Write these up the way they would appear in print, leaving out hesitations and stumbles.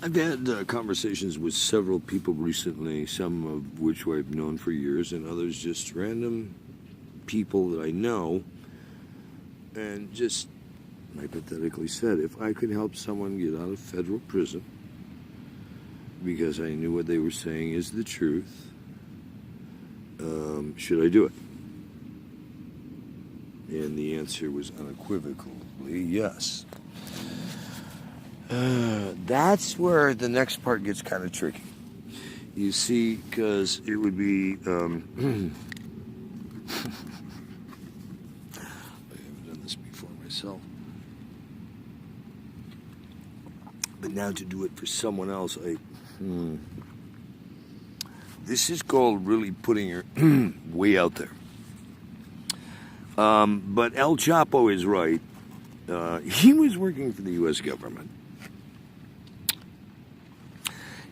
I've had conversations with several people recently, some of which I've known for years, and others just random people that I know, and just hypothetically said, if I could help someone get out of federal prison because I knew what they were saying is the truth, should I do it? And the answer was unequivocally yes. That's where the next part gets kind of tricky. You see, because it would be... I haven't done this before myself. But now to do it for someone else, this is called really putting your way out there. But El Chapo is right. He was working for the U.S. government.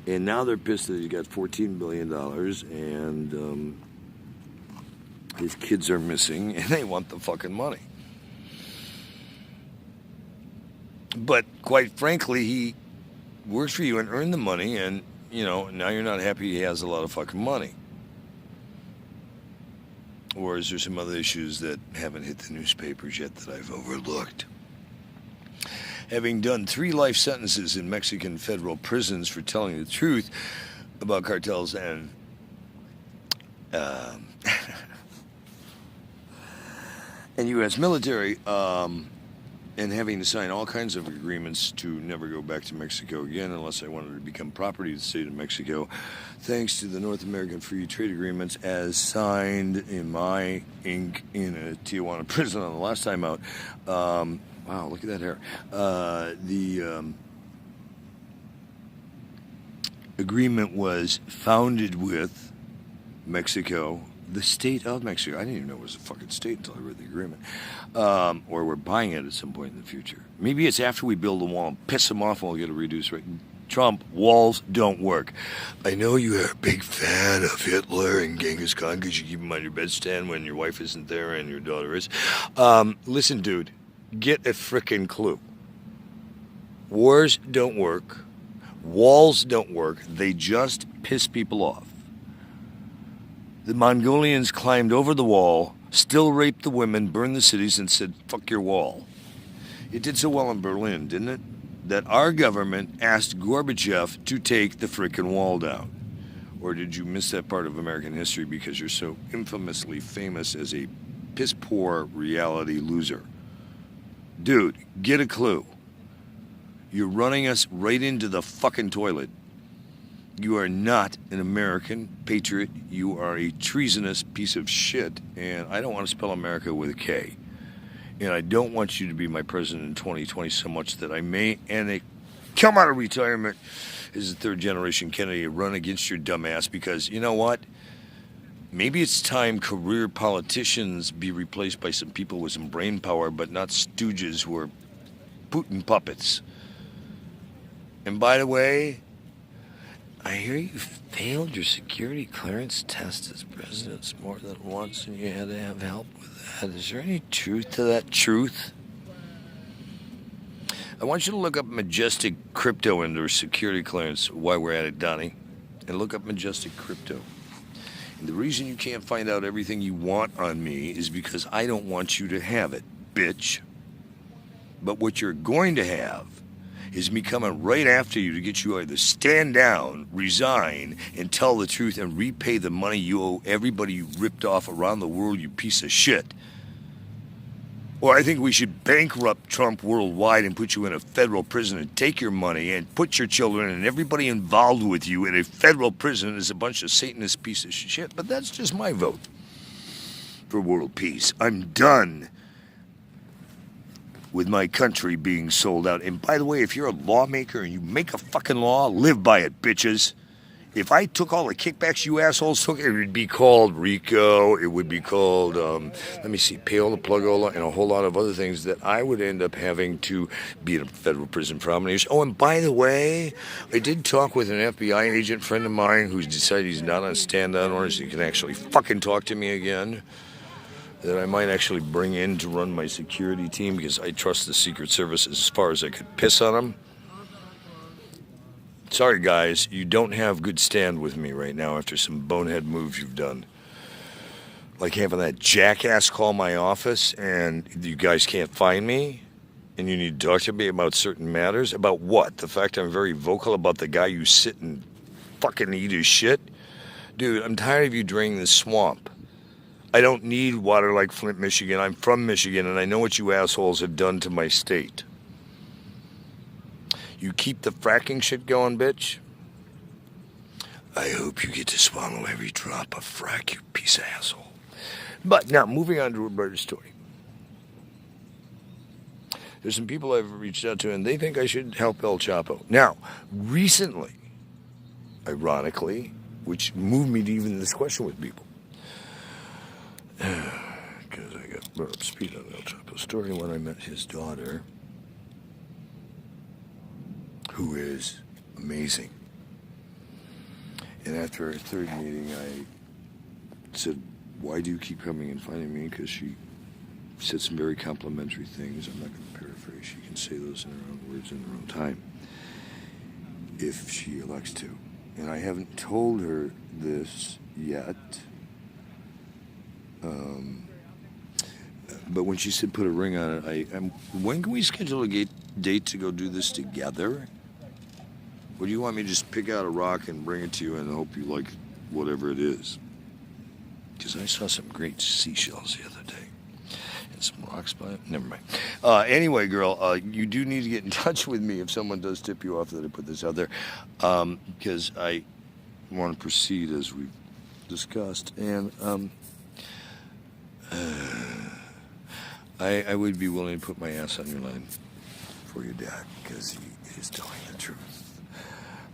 And now they're pissed that he's got $14 billion and his kids are missing and they want the fucking money. But quite frankly, he works for you and earned the money, and, you know, now you're not happy he has a lot of fucking money. Or is there some other issues that haven't hit the newspapers yet that I've overlooked? Having done 3 life sentences in Mexican federal prisons for telling the truth about cartels and U.S. military, and having to sign all kinds of agreements to never go back to Mexico again unless I wanted to become property of the state of Mexico, thanks to the North American Free Trade Agreements as signed in my ink in a Tijuana prison on the last time out. Wow, look at that hair. The agreement was founded with Mexico, the state of Mexico. I didn't even know it was a fucking state until I read the agreement. Or we're buying it at some point in the future. Maybe it's after we build a wall and piss them off and we'll get a reduced rate. Trump, walls don't work. I know you are a big fan of Hitler and Genghis Khan because you keep him on your bedstand when your wife isn't there and your daughter is. Listen, dude. Get a frickin' clue. Wars don't work. Walls don't work. They just piss people off. The Mongolians climbed over the wall, still raped the women, burned the cities, and said, fuck your wall. It did so well in Berlin, didn't it? That our government asked Gorbachev to take the frickin' wall down. Or did you miss that part of American history because you're so infamously famous as a piss-poor reality loser? Dude, get a clue. You're running us right into the fucking toilet. You are not an American patriot. You are a treasonous piece of shit. And I don't want to spell America with a K. And I don't want you to be my president in 2020 so much that I may, come out of retirement as a third-generation Kennedy, run against your dumb ass because, you know what? Maybe it's time career politicians be replaced by some people with some brain power, but not stooges who are Putin puppets. And by the way, I hear you failed your security clearance test as president more than once and you had to have help with that. Is there any truth to that truth? I want you to look up Majestic Crypto under security clearance while we're at it, Donnie. And look up Majestic Crypto. And the reason you can't find out everything you want on me is because I don't want you to have it, bitch. But what you're going to have is me coming right after you to get you either stand down, resign, and tell the truth and repay the money you owe everybody you ripped off around the world, you piece of shit. Or I think we should bankrupt Trump worldwide and put you in a federal prison and take your money and put your children and everybody involved with you in a federal prison as a bunch of Satanist pieces of shit. But that's just my vote for world peace. I'm done with my country being sold out. And by the way, if you're a lawmaker and you make a fucking law, live by it, bitches. If I took all the kickbacks you assholes took, it would be called RICO, it would be called, payola, plugola, and a whole lot of other things that I would end up having to be in a federal prison for how many years. Oh, and by the way, I did talk with an FBI agent friend of mine who's decided he's not on stand-down orders. He can actually fucking talk to me again. That I might actually bring in to run my security team because I trust the Secret Service as far as I could piss on them. Sorry, guys, you don't have good stand with me right now after some bonehead moves you've done. Like having that jackass call my office and you guys can't find me and you need to talk to me about certain matters. About what? The fact I'm very vocal about the guy you sit and fucking eat his shit? Dude, I'm tired of you draining the swamp. I don't need water like Flint, Michigan. I'm from Michigan and I know what you assholes have done to my state. You keep the fracking shit going, bitch. I hope you get to swallow every drop of frack, you piece of asshole. But now, moving on to Roberta's story. There's some people I've reached out to, and they think I should help El Chapo. Now, recently, ironically, which moved me to even this question with people, because I got brought up to speed on El Chapo's story when I met his daughter, who is amazing. And after our third meeting, I said, why do you keep coming and finding me? Because she said some very complimentary things. I'm not going to paraphrase. She can say those in her own words in her own time, if she elects to. And I haven't told her this yet. But when she said put a ring on it, when can we schedule a date to go do this together? Or do you want me to just pick out a rock and bring it to you and hope you like whatever it is? Because I saw some great seashells the other day. And some rocks by it. Never mind. Anyway, girl, you do need to get in touch with me if someone does tip you off that I put this out there. Because I want to proceed as we've discussed. And I would be willing to put my ass on your line for your dad. Because he is telling the truth.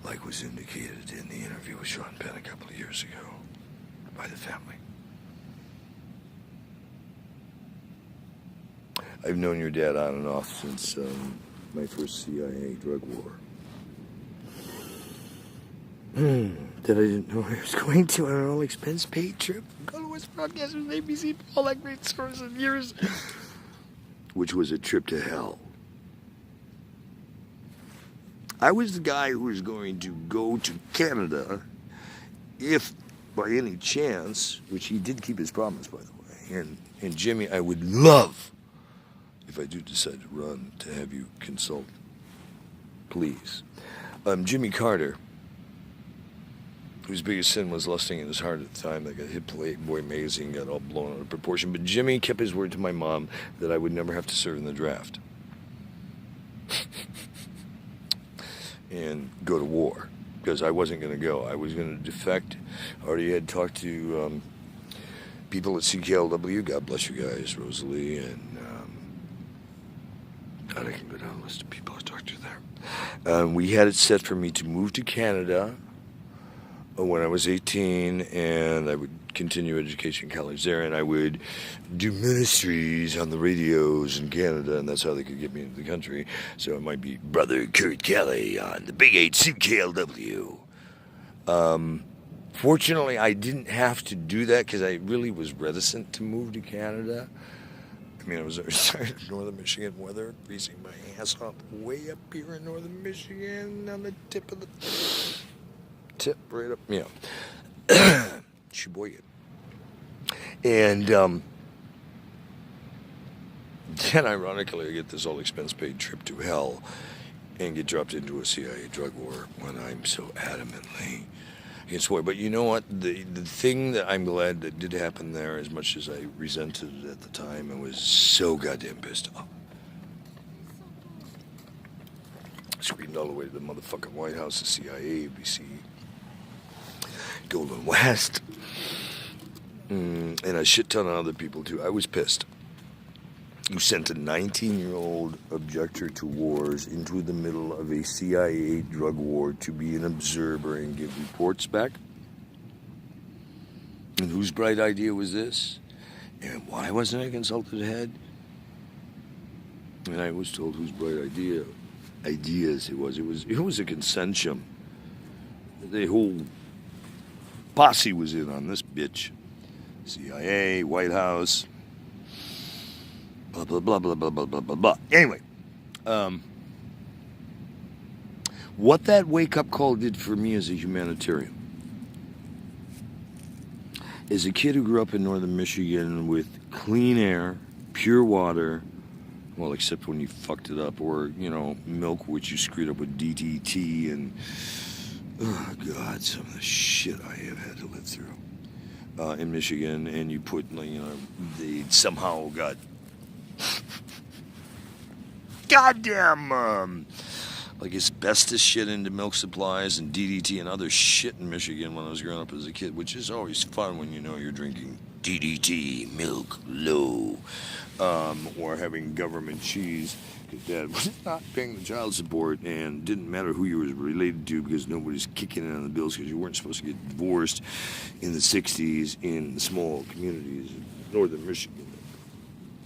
Like was indicated in the interview with Sean Penn a couple of years ago by the family. I've known your dad on and off since my first CIA drug war. That I didn't know I was going to on an all-expense-paid trip. Go to West Broadcasters, ABC, all that great stores and years. Which was a trip to hell. I was the guy who was going to go to Canada if, by any chance, which he did keep his promise, by the way, and Jimmy, I would love, if I do decide to run, to have you consult, please. Jimmy Carter, whose biggest sin was lusting in his heart at the time, that got hit Playboy magazine, got all blown out of proportion, but Jimmy kept his word to my mom that I would never have to serve in the draft. And go to war, because I wasn't going to go. I was going to defect. I already had talked to people at CKLW, God bless you guys, Rosalie, and God, I can go down a list of people I talked to there. We had it set for me to move to Canada when I was 18, and I would continue education college there, and I would do ministries on the radios in Canada, and that's how they could get me into the country. So it might be Brother Kurt Kelly on the Big 8 CKLW. Fortunately, I didn't have to do that because I really was reticent to move to Canada. I mean, I was tired of northern Michigan weather, freezing my ass off way up here in northern Michigan on the tip of the tip right up, you know, Sheboygan. And then, ironically, I get this all-expense-paid trip to hell and get dropped into a CIA drug war when I'm so adamantly against war. But you know what? The thing that I'm glad that did happen there, as much as I resented it at the time and was so goddamn pissed off, screamed all the way to the motherfucking White House, the CIA, ABC, Golden West, and a shit ton of other people too. I was pissed. You sent a 19-year-old objector to wars into the middle of a CIA drug war to be an observer and give reports back? And whose bright idea was this? And why wasn't I consulted ahead? And I was told whose bright ideas it was. It was a consensus. The whole posse was in on this bitch. CIA, White House, blah, blah, blah, blah, blah, blah, blah, blah, blah. Anyway, What that wake-up call did for me as a humanitarian. As a kid who grew up in northern Michigan with clean air, pure water, well, except when you fucked it up, or, milk, which you screwed up with DDT, and, oh, God, some of the shit I have had to live through in Michigan, and you put, they somehow got goddamn, asbestos shit into milk supplies and DDT and other shit in Michigan when I was growing up as a kid, which is always fun when you're drinking DDT, milk low, or having government cheese, because Dad was not paying the child support, and didn't matter who you were related to, because nobody's kicking in on the bills, because you weren't supposed to get divorced in the 60s in small communities in northern Michigan.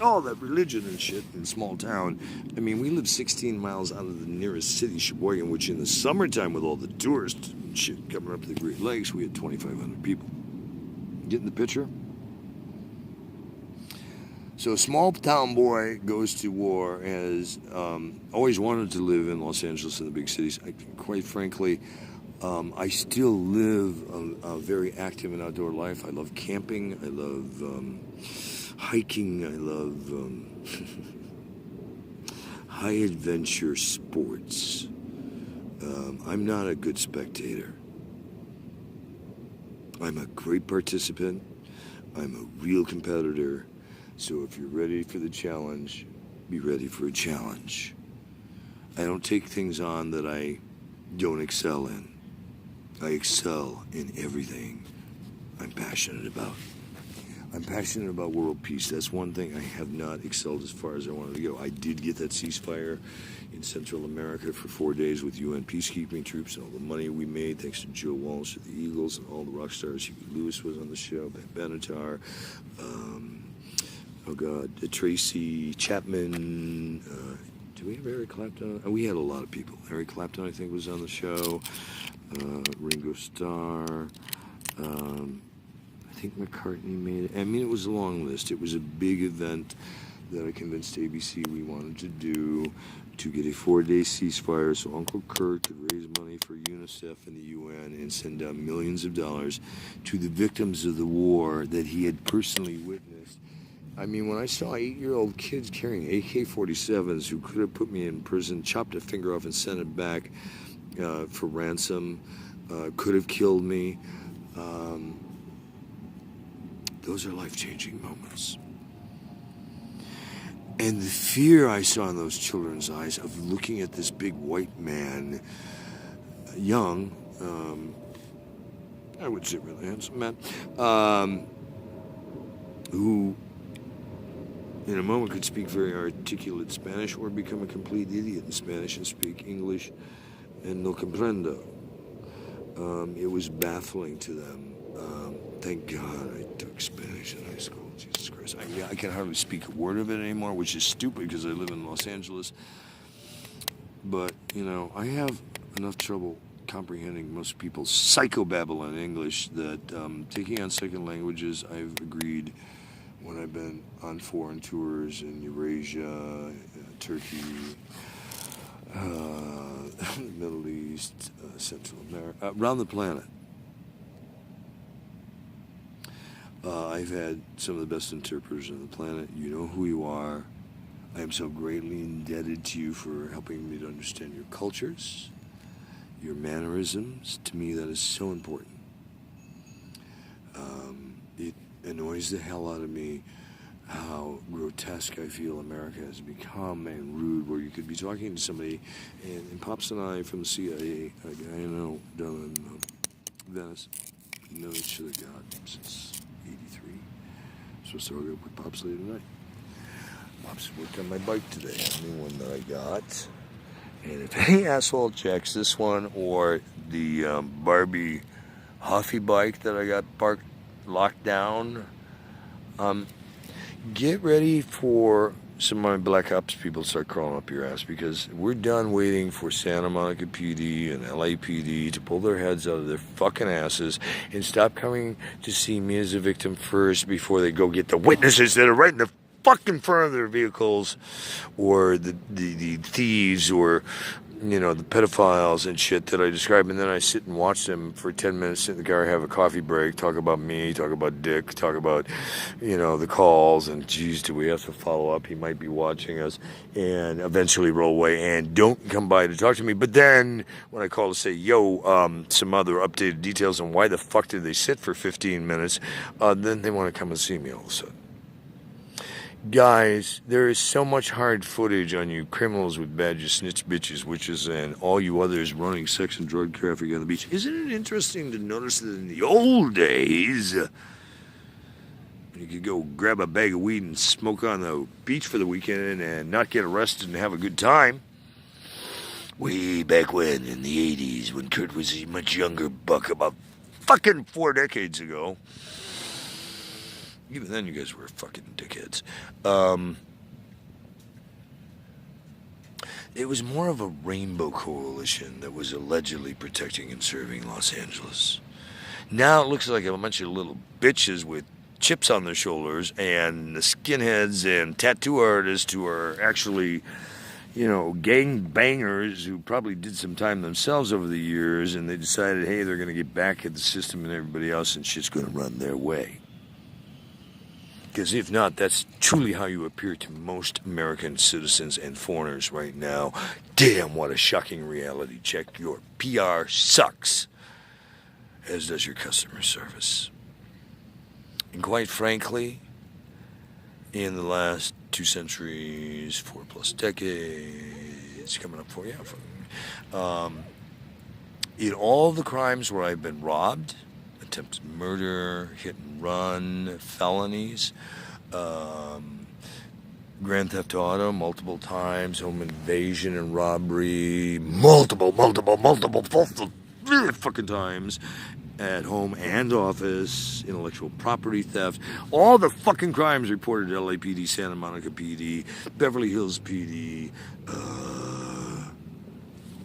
All that religion and shit in a small town. I mean, we lived 16 miles out of the nearest city, Sheboygan, which in the summertime, with all the tourists and shit coming up to the Great Lakes, we had 2,500 people. Getting the picture? So a small town boy goes to war, has always wanted to live in Los Angeles and the big cities. Quite frankly, I still live a very active and outdoor life. I love camping. I love hiking. I love high adventure sports. I'm not a good spectator. I'm a great participant. I'm a real competitor. So if you're ready for the challenge, be ready for a challenge. I don't take things on that I don't excel in. I excel in everything I'm passionate about. I'm passionate about world peace. That's one thing I have not excelled as far as I wanted to go. I did get that ceasefire in Central America for 4 days with UN peacekeeping troops, and all the money we made thanks to Joe Walsh of the Eagles and all the rock stars. Huey Lewis was on the show, Benatar, Tracy Chapman. Do we have Eric Clapton? We had a lot of people. Eric Clapton, I think, was on the show. Ringo Starr. I think McCartney made it. I mean, it was a long list. It was a big event that I convinced ABC we wanted to do to get a 4-day ceasefire so Uncle Kurt could raise money for UNICEF and the UN and send out millions of dollars to the victims of the war that he had personally witnessed. I mean, when I saw 8-year-old kids carrying AK-47s who could have put me in prison, chopped a finger off and sent it back for ransom, could have killed me, those are life-changing moments. And the fear I saw in those children's eyes of looking at this big white man, young, I would say really handsome man, who in a moment could speak very articulate Spanish or become a complete idiot in Spanish and speak English and no comprendo. It was baffling to them. Thank God I took Spanish in high school. Jesus Christ. I can hardly speak a word of it anymore, which is stupid because I live in Los Angeles. But, I have enough trouble comprehending most people's psychobabble in English that taking on second languages, I've agreed when I've been on foreign tours in Eurasia, Turkey, Middle East, Central America, around the planet. I've had some of the best interpreters on the planet. You know who you are. I am so greatly indebted to you for helping me to understand your cultures, your mannerisms. To me, that is so important. It annoys the hell out of me how grotesque I feel America has become and rude, where you could be talking to somebody, and Pops and I from the CIA, a guy I know down in Venice, known each other, God, since 83. Supposed to hook up with Pops later tonight. Pops worked on my bike today, a new one that I got. And if any asshole checks this one or the Barbie Huffy bike that I got locked down, get ready for some of my Black Ops people to start crawling up your ass, because we're done waiting for Santa Monica PD and LAPD to pull their heads out of their fucking asses and stop coming to see me as a victim first before they go get the witnesses that are right in the fucking front of their vehicles, or the thieves, or the pedophiles and shit that I describe, and then I sit and watch them for 10 minutes, sit in the car, have a coffee break, talk about me, talk about Dick, talk about, the calls, and geez, do we have to follow up? He might be watching us, and eventually roll away and don't come by to talk to me. But then when I call to say, some other updated details on why the fuck did they sit for 15 minutes, then they want to come and see me all of a sudden. Guys, there is so much hard footage on you criminals with badges, snitch bitches, witches, and all you others running sex and drug traffic on the beach. Isn't it interesting to notice that in the old days, you could go grab a bag of weed and smoke on the beach for the weekend and not get arrested and have a good time? Way back when, in the 80s, when Kurt was a much younger buck, about fucking 4 decades ago. Even then, you guys were fucking dickheads. It was more of a rainbow coalition that was allegedly protecting and serving Los Angeles. Now it looks like a bunch of little bitches with chips on their shoulders and the skinheads and tattoo artists who are actually, gang bangers who probably did some time themselves over the years, and they decided, hey, they're going to get back at the system and everybody else, and shit's going to run their way. Because if not, that's truly how you appear to most American citizens and foreigners right now. Damn, what a shocking reality check. Your PR sucks, as does your customer service. And quite frankly, in the last 2 centuries, 4+ decades, coming up for you, in all the crimes where I've been robbed, attempted murder, hit and run, felonies, grand theft auto multiple times, home invasion and robbery multiple fucking times, at home and office, intellectual property theft, all the fucking crimes reported to LAPD, Santa Monica PD, Beverly Hills PD,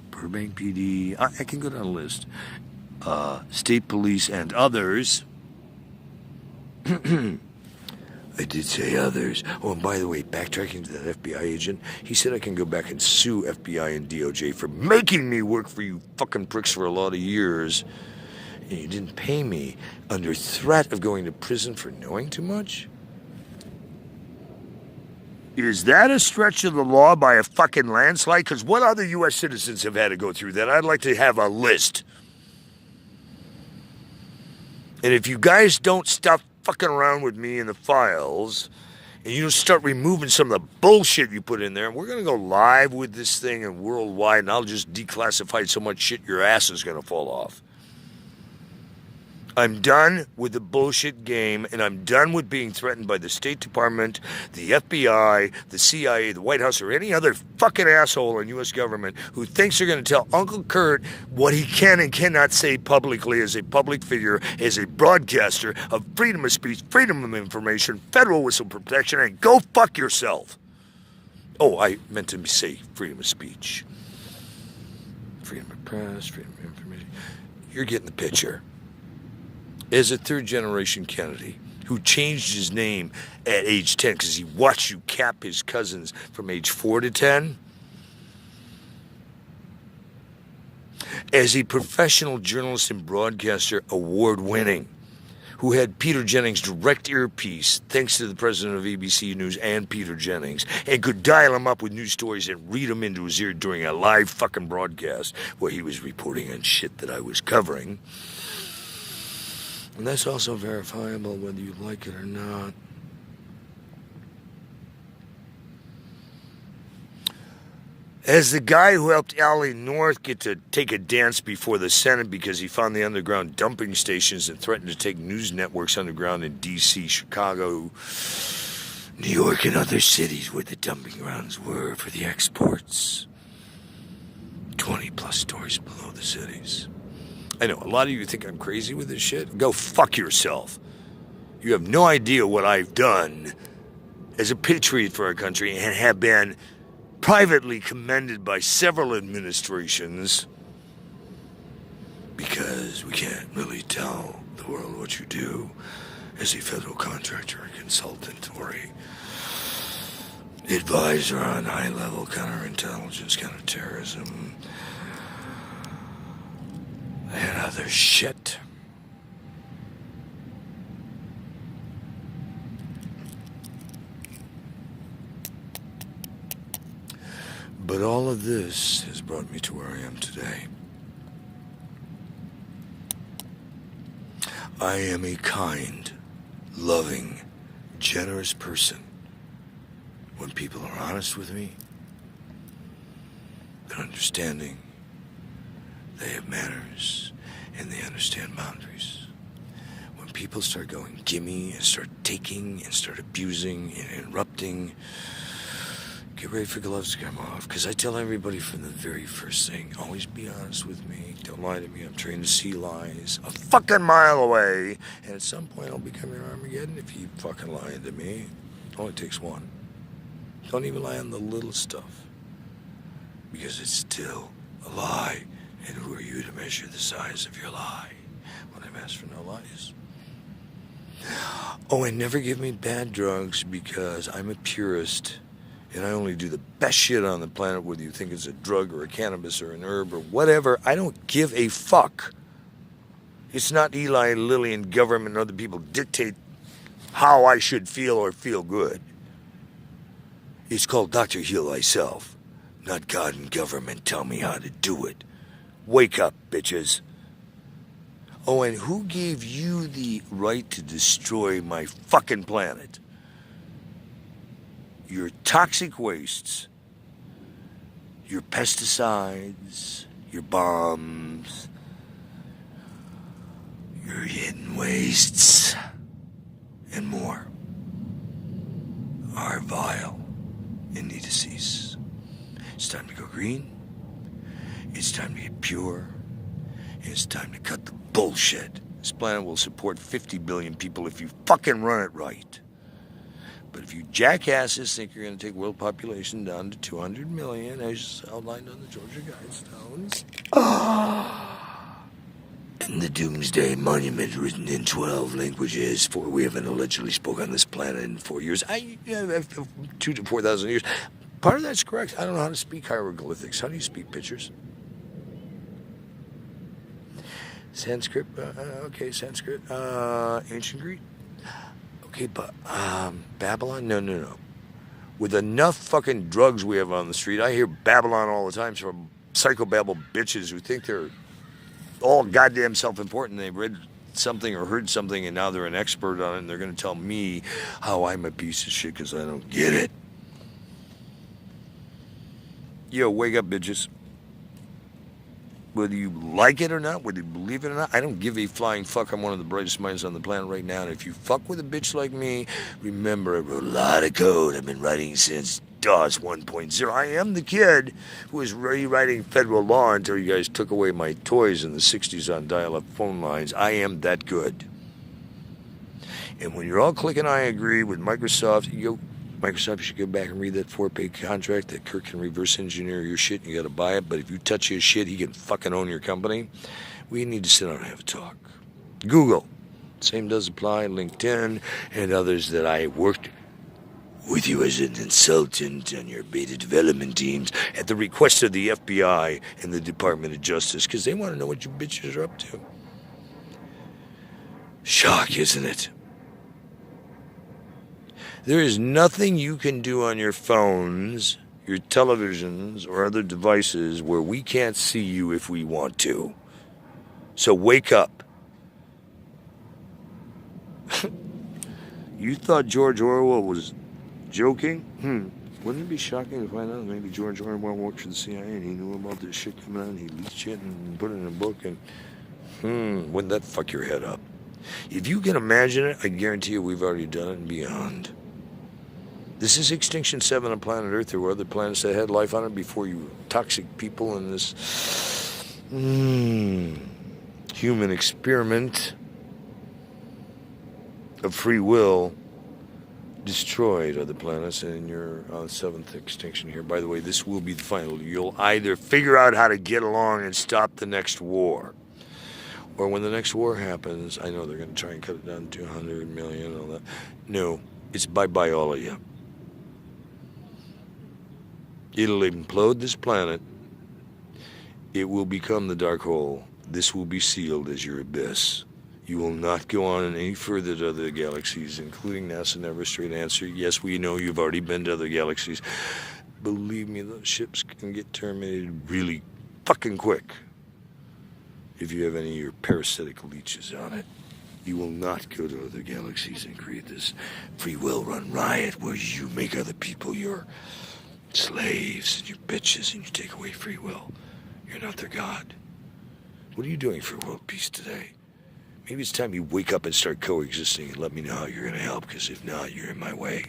Burbank PD, I can go down a list. State police and others. I did say others. Oh, and by the way, backtracking to that FBI agent, he said I can go back and sue FBI and DOJ for making me work for you fucking pricks for a lot of years. And you didn't pay me under threat of going to prison for knowing too much? Is that a stretch of the law by a fucking landslide? Because what other U.S. citizens have had to go through that? I'd like to have a list. And if you guys don't stop fucking around with me in the files, and you don't start removing some of the bullshit you put in there, and we're going to go live with this thing and worldwide, and I'll just declassify so much shit your ass is going to fall off. I'm done with the bullshit game, and I'm done with being threatened by the State Department, the FBI, the CIA, the White House, or any other fucking asshole in U.S. government who thinks they're going to tell Uncle Kurt what he can and cannot say publicly as a public figure, as a broadcaster of freedom of speech, freedom of information, federal whistle protection, and go fuck yourself. Oh, I meant to say freedom of speech. Freedom of press, freedom of information. You're getting the picture. As a third-generation Kennedy who changed his name at age 10 because he watched you cap his cousins from age 4 to 10. As a professional journalist and broadcaster, award-winning, who had Peter Jennings' direct earpiece, thanks to the president of ABC News and Peter Jennings, and could dial him up with news stories and read them into his ear during a live fucking broadcast where he was reporting on shit that I was covering. And that's also verifiable whether you like it or not. As the guy who helped Allie North get to take a dance before the Senate because he found the underground dumping stations and threatened to take news networks underground in D.C., Chicago, New York, and other cities where the dumping grounds were for the exports. 20+ stories below the cities. I know, a lot of you think I'm crazy with this shit. Go fuck yourself. You have no idea what I've done as a patriot for our country and have been privately commended by several administrations because we can't really tell the world what you do as a federal contractor, a consultant, or a advisor on high-level counterintelligence, counterterrorism, and other shit. But all of this has brought me to where I am today. I am a kind, loving, generous person. When people are honest with me, they're understanding, they have manners, and they understand boundaries. When people start going gimme and start taking and start abusing and interrupting, get ready for gloves to come off. Because I tell everybody from the very first thing, always be honest with me. Don't lie to me. I'm trained to see lies a fucking mile away. And at some point, I'll become your Armageddon if you fucking lie to me. Only takes one. Don't even lie on the little stuff. Because it's still a lie. And who are you to measure the size of your lie? When I've asked for no lies. Oh, and never give me bad drugs because I'm a purist. And I only do the best shit on the planet, whether you think it's a drug or a cannabis or an herb or whatever. I don't give a fuck. It's not Eli Lilly and government and other people dictate how I should feel or feel good. It's called Dr. Heal Thyself, not God and government tell me how to do it. Wake up, bitches. Oh, and who gave you the right to destroy my fucking planet? Your toxic wastes, your pesticides, your bombs, your hidden wastes, and more are vile and need to cease. It's time to go green. It's time to get pure. And it's time to cut the bullshit. This planet will support 50 billion people if you fucking run it right. But if you jackasses think you're going to take world population down to 200 million, as outlined on the Georgia Guidestones, and the Doomsday Monument written in 12 languages, for we haven't allegedly spoken on this planet in 4 years, 2,000 to 4,000 years. Part of that's correct. I don't know how to speak hieroglyphics. How do you speak pictures? Sanskrit? Okay, Sanskrit. Ancient Greek? Okay, but Babylon? No. With enough fucking drugs we have on the street, I hear Babylon all the time from psychobabble bitches who think they're all goddamn self-important. They've read something or heard something and now they're an expert on it and they're going to tell me how I'm a piece of shit because I don't get it. Yo, wake up, bitches. Whether you like it or not, whether you believe it or not, I don't give a flying fuck. I'm one of the brightest minds on the planet right now. And if you fuck with a bitch like me, remember I wrote a lot of code. I've been writing since DOS 1.0. I am the kid who was rewriting federal law until you guys took away my toys in the 60s on dial-up phone lines. I am that good. And when you're all clicking I agree with Microsoft, Microsoft, you should go back and read that 4-page contract that Kirk can reverse engineer your shit and you gotta buy it, but if you touch his shit, he can fucking own your company. We need to sit down and have a talk. Google. Same does apply. LinkedIn and others that I worked with you as an consultant on your beta development teams at the request of the FBI and the Department of Justice because they want to know what you bitches are up to. Shock, isn't it? There is nothing you can do on your phones, your televisions, or other devices where we can't see you if we want to. So wake up. You thought George Orwell was joking? Wouldn't it be shocking to find out maybe George Orwell worked for the CIA and he knew about this shit coming out and he leaked shit and put it in a book and wouldn't that fuck your head up? If you can imagine it, I guarantee you we've already done it and beyond. This is Extinction 7 on planet Earth. There were other planets that had life on it before you toxic people in this human experiment of free will destroyed other planets, and you're on the 7th extinction here. By the way, this will be the final. You'll either figure out how to get along and stop the next war, or when the next war happens, I know they're going to try and cut it down to 200 million and all that. No, it's bye-bye all of you. It'll implode this planet. It will become the dark hole. This will be sealed as your abyss. You will not go on any further to other galaxies, including NASA. Never a straight answer. Yes, we know you've already been to other galaxies. Believe me, those ships can get terminated really fucking quick if you have any of your parasitic leeches on it. You will not go to other galaxies and create this free will run riot where you make other people your slaves and your bitches and you take away free will. You're not their god. What are you doing for world peace today? Maybe it's time you wake up and start coexisting and let me know how you're going to help, because if not, you're in my way.